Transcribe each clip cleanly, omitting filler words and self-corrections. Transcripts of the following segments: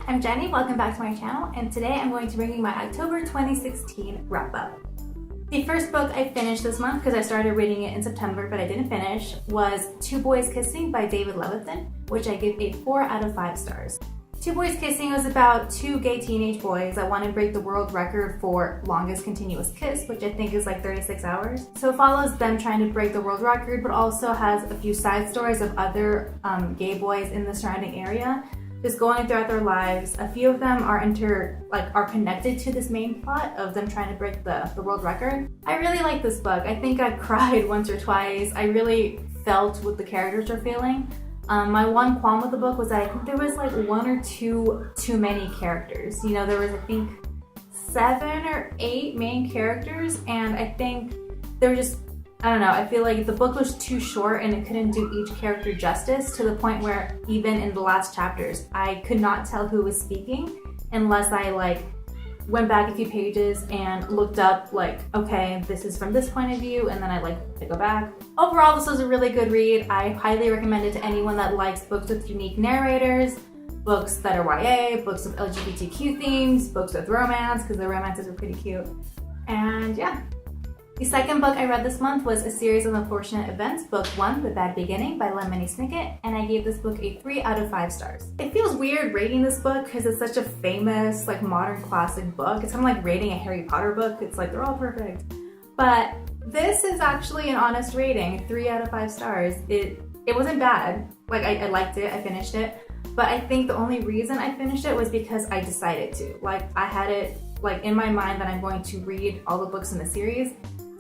I'm Jenny, welcome back to my channel, and today I'm going to bring you my October 2016 wrap up. The first book I finished this month, because I started reading it in September but I didn't finish, was Two Boys Kissing by David Levithan, which I give a 4 out of 5 stars. Two Boys Kissing was about two gay teenage boys that want to break the world record for longest continuous kiss, which I think is like 36 hours. So it follows them trying to break the world record, but also has a few side stories of other gay boys in the surrounding area, just going throughout their lives. A few of them are connected to this main plot of them trying to break the world record. I really like this book. I think I cried once or twice. I really felt what the characters are feeling. My one qualm with the book was that I think there was like one or two too many characters. You know, there was I think 7 or 8 main characters, and I think they were just, I don't know, I feel like the book was too short and it couldn't do each character justice, to the point where even in the last chapters I could not tell who was speaking unless I went back a few pages and looked up okay, this is from this point of view, and then I to go back. Overall, this was a really good read. I highly recommend it to anyone that likes books with unique narrators, books that are YA, books with LGBTQ themes, books with romance, because the romances are pretty cute. And yeah. The second book I read this month was A Series of Unfortunate Events, Book 1, The Bad Beginning by Lemony Snicket, and I gave this book a 3 out of 5 stars. It feels weird rating this book because it's such a famous, modern classic book. It's kind of like rating a Harry Potter book. It's like they're all perfect. But this is actually an honest rating, 3 out of 5 stars. It wasn't bad. I liked it, I finished it. But I think the only reason I finished it was because I decided to. I had it in my mind that I'm going to read all the books in the series.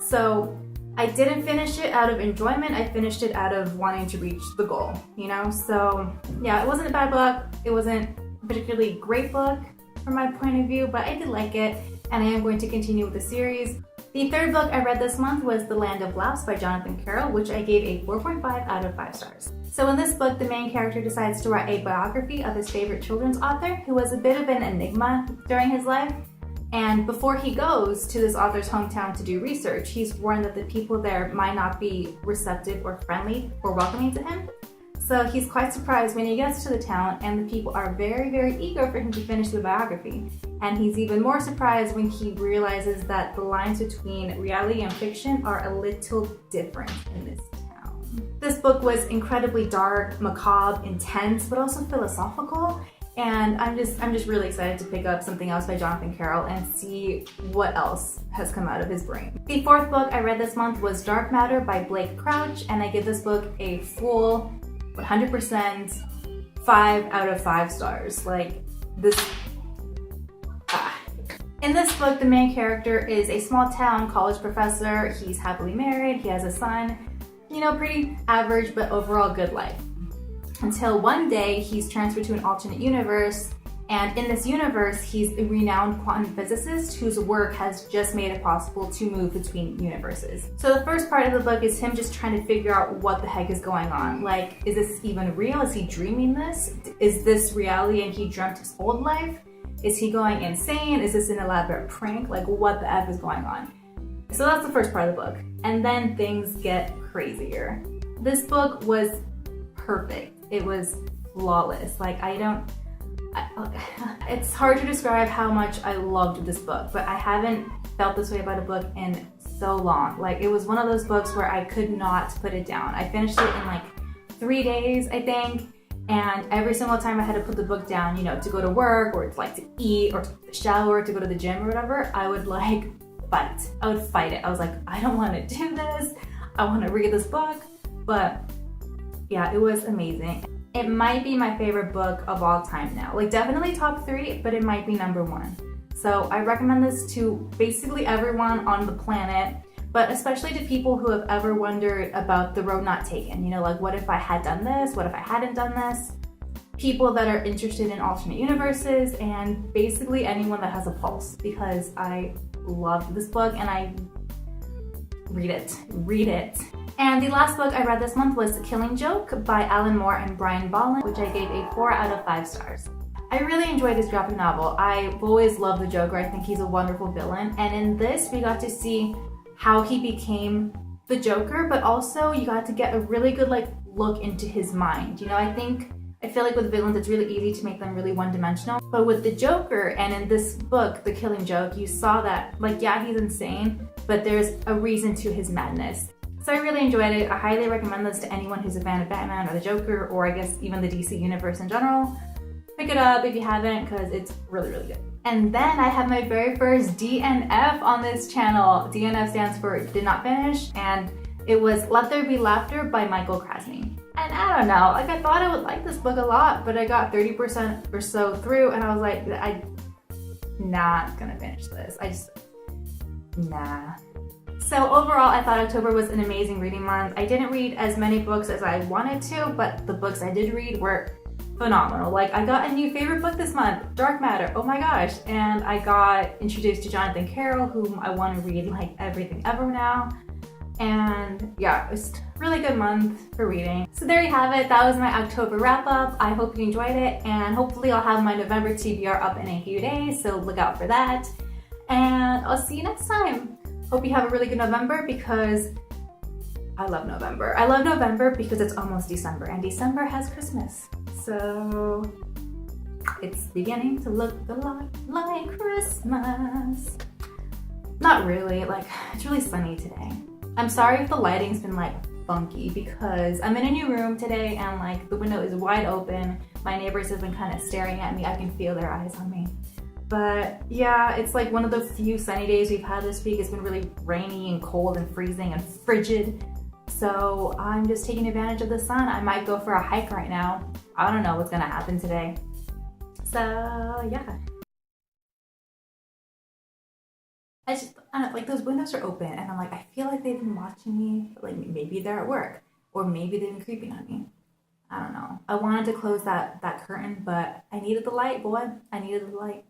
So I didn't finish it out of enjoyment, I finished it out of wanting to reach the goal, you know? So yeah, it wasn't a bad book, it wasn't a particularly great book from my point of view, but I did like it, and I am going to continue with the series. The third book I read this month was The Land of Laughs by Jonathan Carroll, which I gave a 4.5 out of 5 stars. So in this book, the main character decides to write a biography of his favorite children's author, who was a bit of an enigma during his life. And before he goes to this author's hometown to do research, he's warned that the people there might not be receptive or friendly or welcoming to him. So he's quite surprised when he gets to the town and the people are very, very eager for him to finish the biography. And he's even more surprised when he realizes that the lines between reality and fiction are a little different in this town. This book was incredibly dark, macabre, intense, but also philosophical. And I'm just really excited to pick up something else by Jonathan Carroll and see what else has come out of his brain. The fourth book I read this month was Dark Matter by Blake Crouch, and I give this book a full 100% 5 out of 5 stars. In this book, the main character is a small town college professor. He's happily married, he has a son, you know, pretty average but overall good life. Until one day he's transferred to an alternate universe, and in this universe he's a renowned quantum physicist whose work has just made it possible to move between universes. So the first part of the book is him just trying to figure out what the heck is going on. Is this even real? Is he dreaming this? Is this reality and he dreamt his old life? Is he going insane? Is this an elaborate prank? What the F is going on? So that's the first part of the book. And then things get crazier. This book was perfect. It was flawless. It's hard to describe how much I loved this book, but I haven't felt this way about a book in so long. It was one of those books where I could not put it down. I finished it in 3 days, I think, and every single time I had to put the book down, you know, to go to work or to eat or to shower, to go to the gym or whatever, I would fight. I would fight it. I was I don't want to do this. I want to read this book, but yeah, it was amazing. It might be my favorite book of all time now. Definitely top 3, but it might be number 1. So I recommend this to basically everyone on the planet, but especially to people who have ever wondered about the road not taken. You know, what if I had done this? What if I hadn't done this? People that are interested in alternate universes, and basically anyone that has a pulse, because I loved this book and I read it. And the last book I read this month was The Killing Joke by Alan Moore and Brian Bolland, which I gave a 4 out of 5 stars. I really enjoyed this graphic novel. I've always loved the Joker. I think he's a wonderful villain. And in this, we got to see how he became the Joker, but also you got to get a really good look into his mind. You know, I think I feel like with villains, it's really easy to make them really one-dimensional. But with the Joker, and in this book, The Killing Joke, you saw that, like, yeah, he's insane, but there's a reason to his madness. So I really enjoyed it. I highly recommend this to anyone who's a fan of Batman or the Joker, or I guess even the DC universe in general. Pick it up if you haven't, because it's really, really good. And then I have my very first DNF on this channel. DNF stands for Did Not Finish, and it was Let There Be Laughter by Michael Krasny. And I don't know, like, I thought I would like this book a lot, but I got 30% or so through, and I was like, I'm not gonna finish this. Nah. So overall, I thought October was an amazing reading month. I didn't read as many books as I wanted to, but the books I did read were phenomenal. Like, I got a new favorite book this month, Dark Matter, oh my gosh. And I got introduced to Jonathan Carroll, whom I want to read like everything ever now. And yeah, it was a really good month for reading. So there you have it. That was my October wrap up. I hope you enjoyed it, and hopefully I'll have my November TBR up in a few days, so look out for that. And I'll see you next time. Hope you have a really good November, because I love November. I love November because it's almost December, and December has Christmas. So it's beginning to look a lot like Christmas. Not really, like, it's really sunny today. I'm sorry if the lighting's been like funky, because I'm in a new room today and like the window is wide open. My neighbors have been kind of staring at me. I can feel their eyes on me. But yeah, it's like one of the few sunny days we've had this week. It's been really rainy and cold and freezing and frigid. So I'm just taking advantage of the sun. I might go for a hike right now. I don't know what's gonna happen today. So yeah. I don't know, like, those windows are open and I'm like, I feel like they've been watching me, but like maybe they're at work, or maybe they've been creeping on me. I don't know. I wanted to close that curtain, but I needed the light, boy. I needed the light.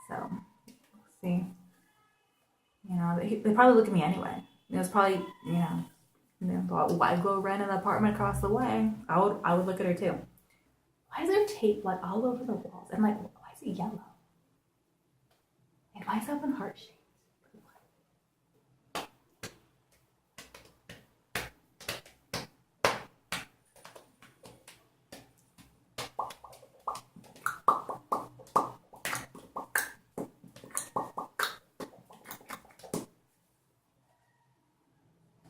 So, we'll see. You know, they probably look at me anyway. It was probably, why go rent an apartment across the way? I would look at her too. Why is there tape like all over the walls? And like, why is it yellow? And why is that one heart shaped?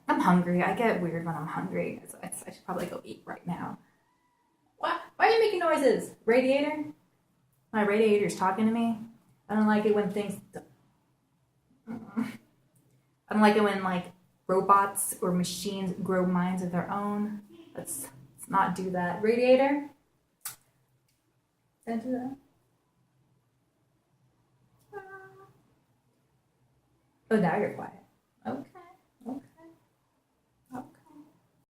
I'm hungry. I get weird when I'm hungry. So I should probably go eat right now. What? Why are you making noises? Radiator? My radiator's talking to me. I don't like it when things... I don't like it when, like, robots or machines grow minds of their own. Let's not do that. Radiator? Don't do that. Oh, now you're quiet.